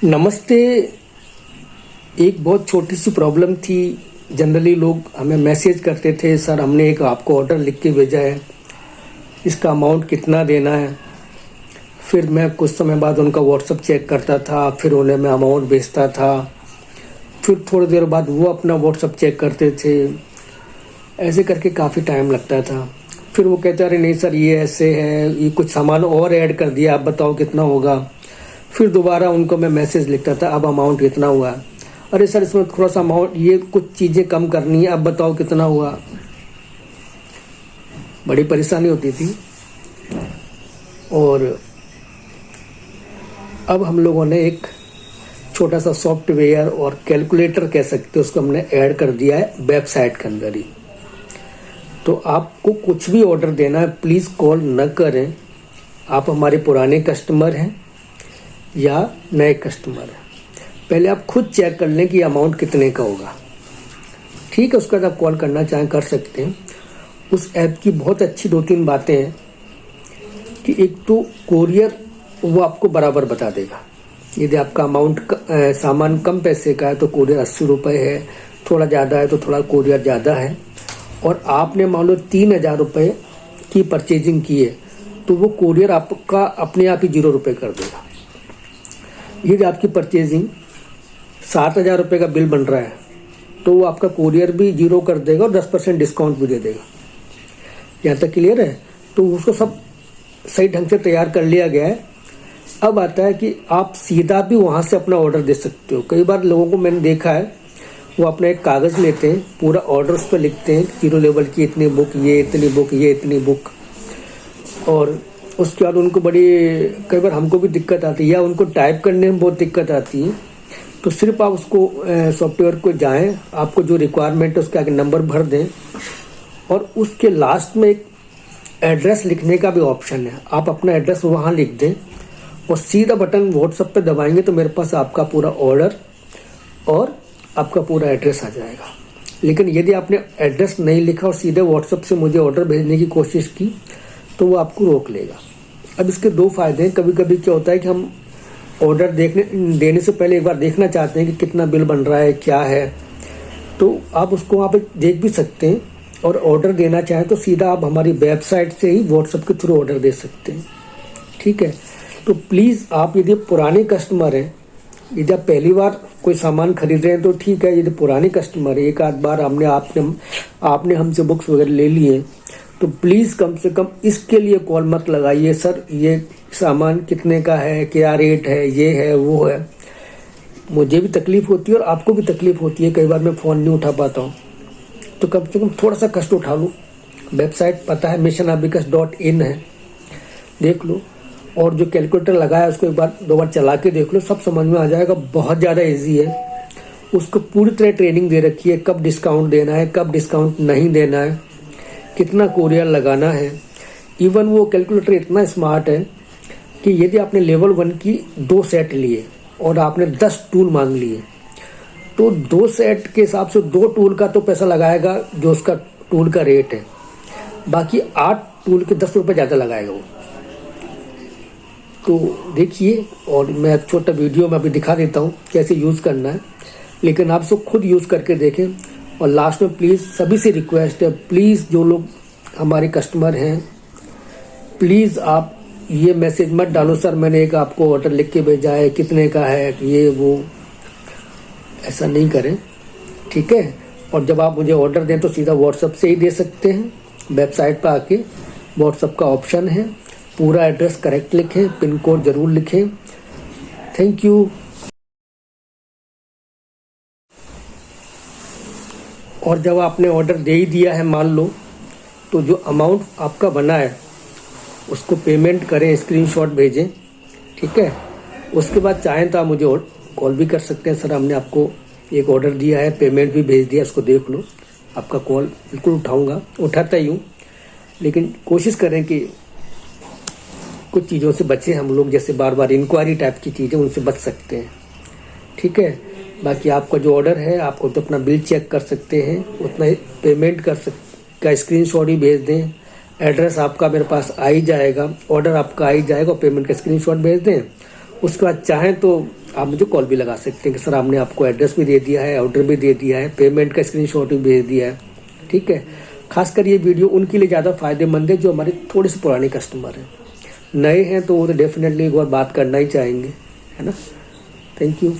नमस्ते। एक बहुत छोटी सी प्रॉब्लम थी। जनरली लोग हमें मैसेज करते थे, सर हमने एक आपको ऑर्डर लिख के भेजा है, इसका अमाउंट कितना देना है। फिर मैं कुछ समय बाद उनका व्हाट्सअप चेक करता था, फिर उन्हें मैं अमाउंट भेजता था। फिर थोड़ी देर बाद वो अपना व्हाट्सअप चेक करते थे। ऐसे करके काफ़ी टाइम लगता था। फिर वो कहते अरे नहीं सर ये ऐसे है, ये कुछ सामान और ऐड कर दिया, आप बताओ कितना होगा। फिर दोबारा उनको मैं मैसेज लिखता था, अब अमाउंट कितना हुआ। अरे सर इसमें थोड़ा सा अमाउंट, ये कुछ चीज़ें कम करनी है, अब बताओ कितना हुआ। बड़ी परेशानी होती थी। और अब हम लोगों ने एक छोटा सा सॉफ्टवेयर और कैलकुलेटर कह सकते हैं, उसको हमने ऐड कर दिया है वेबसाइट के अंदर ही। तो आपको कुछ भी ऑर्डर देना है, प्लीज़ कॉल न करें। आप हमारे पुराने कस्टमर हैं या नए कस्टमर हैं, पहले आप खुद चेक कर लें कि अमाउंट कितने का होगा। ठीक है, उसके बाद आप कॉल करना चाहें कर सकते हैं। उस ऐप की बहुत अच्छी 2-3 बातें हैं कि एक तो कोरियर वो आपको बराबर बता देगा। यदि आपका अमाउंट सामान कम पैसे का है तो कोरियर 80 रुपये है, थोड़ा ज़्यादा है तो थोड़ा कोरियर ज़्यादा है। और आपने मान लो 3,000 रुपये की परचेजिंग की है तो वो कोरियर आपका अपने आप ही 0 रुपये कर देगा। यदि आपकी परचेजिंग 7,000 रुपये का बिल बन रहा है तो वो आपका कोरियर भी 0 कर देगा और 10% डिस्काउंट भी दे देगा। यहाँ तक क्लियर है? तो उसको सब सही ढंग से तैयार कर लिया गया है। अब आता है कि आप सीधा भी वहाँ से अपना ऑर्डर दे सकते हो। कई बार लोगों को मैंने देखा है, वो अपना एक कागज़ लेते हैं, पूरा ऑर्डर उस पर लिखते हैं, 0 लेवल की इतनी बुक, ये इतनी बुक, ये इतनी बुक। और उसके बाद उनको बड़ी, कई बार हमको भी दिक्कत आती है या उनको टाइप करने में बहुत दिक्कत आती है। तो सिर्फ आप उसको सॉफ्टवेयर को जाएं, आपको जो रिक्वायरमेंट है उसके आगे नंबर भर दें और उसके लास्ट में एक एड्रेस लिखने का भी ऑप्शन है। आप अपना एड्रेस वहाँ लिख दें और सीधा बटन व्हाट्सएप पे दबाएंगे तो मेरे पास आपका पूरा ऑर्डर और आपका पूरा एड्रेस आ जाएगा। लेकिन यदि आपने एड्रेस नहीं लिखा और सीधे व्हाट्सएप से मुझे ऑर्डर भेजने की कोशिश की तो वो आपको रोक लेगा। अब इसके 2 फायदे हैं। कभी कभी क्या होता है कि हम ऑर्डर देने से पहले एक बार देखना चाहते हैं कि कितना बिल बन रहा है, क्या है। तो आप उसको वहाँ पे देख भी सकते हैं और ऑर्डर देना चाहें तो सीधा आप हमारी वेबसाइट से ही व्हाट्सएप के थ्रू ऑर्डर दे सकते हैं। ठीक है, तो प्लीज़ आप यदि पुराने कस्टमर हैं, यदि आप पहली बार कोई सामान खरीद रहे हैं तो ठीक है। यदि पुराने कस्टमर है, एक आध बार आपने हमसे बुक्स वगैरह ले लिए, तो प्लीज़ कम से कम इसके लिए कॉल मत लगाइए, सर ये सामान कितने का है, क्या रेट है, ये है वो है। मुझे भी तकलीफ़ होती है और आपको भी तकलीफ़ होती है। कई बार मैं फ़ोन नहीं उठा पाता हूँ, तो कम से कम थोड़ा सा कष्ट उठा लो। वेबसाइट पता है missionabikus.in है, देख लो। और जो कैलकुलेटर लगाया उसको एक बार 2 बार चला के देख लो, सब समझ में आ जाएगा। बहुत ज़्यादा ईजी है। उसको पूरी तरह ट्रेनिंग दे रखी है, कब डिस्काउंट देना है, कब डिस्काउंट नहीं देना है, कितना कोरियर लगाना है। इवन वो कैलकुलेटर इतना स्मार्ट है कि यदि आपने लेवल 1 की 2 सेट लिए और आपने 10 टूल मांग लिए तो 2 सेट के हिसाब से 2 टूल का तो पैसा लगाएगा जो उसका टूल का रेट है, बाकी 8 टूल के 10 रुपये ज़्यादा लगाएगा वो। तो देखिए, और मैं छोटा वीडियो में अभी दिखा देता हूँ कैसे यूज़ करना है, लेकिन आप सब खुद यूज़ करके देखें। और लास्ट में प्लीज़ सभी से रिक्वेस्ट है, प्लीज़ जो लोग हमारे कस्टमर हैं, प्लीज़ आप ये मैसेज मत डालो, सर मैंने एक आपको ऑर्डर लिख के भेजा है, कितने का है, ये वो। ऐसा नहीं करें, ठीक है। और जब आप मुझे ऑर्डर दें तो सीधा व्हाट्सएप से ही दे सकते हैं। वेबसाइट पर आके व्हाट्सएप का ऑप्शन है, पूरा एड्रेस करेक्ट लिखें, पिन कोड ज़रूर लिखें। Thank you. और जब आपने ऑर्डर दे ही दिया है मान लो, तो जो अमाउंट आपका बना है उसको पेमेंट करें, स्क्रीनशॉट भेजें, ठीक है। उसके बाद चाहें तो आप मुझे कॉल भी कर सकते हैं, सर हमने आपको एक ऑर्डर दिया है, पेमेंट भी भेज दिया, उसको देख लो। आपका कॉल बिल्कुल उठाऊंगा, उठाता ही हूँ। लेकिन कोशिश करें कि कुछ चीज़ों से बचें हम लोग, जैसे बार बार इंक्वायरी टाइप की चीज़ें, उनसे बच सकते हैं, ठीक है। बाकी आपका जो ऑर्डर है, आपको तो अपना बिल चेक कर सकते हैं, उतना ही पेमेंट का स्क्रीनशॉट ही भेज दें। एड्रेस आपका मेरे पास आ ही जाएगा, ऑर्डर आपका आ ही जाएगा और पेमेंट का स्क्रीनशॉट भेज दें। उसके बाद चाहें तो आप मुझे कॉल भी लगा सकते हैं कि सर हमने आपको एड्रेस भी दे दिया है, ऑर्डर भी दे दिया है, पेमेंट का स्क्रीनशॉट भी भेज दिया है। ठीक है, खासकर ये वीडियो उनके लिए ज़्यादा फायदेमंद है जो हमारे थोड़े से पुराने कस्टमर हैं। नए हैं तो वो तो डेफिनेटली एक बार बात करना ही चाहेंगे, है ना। Thank you.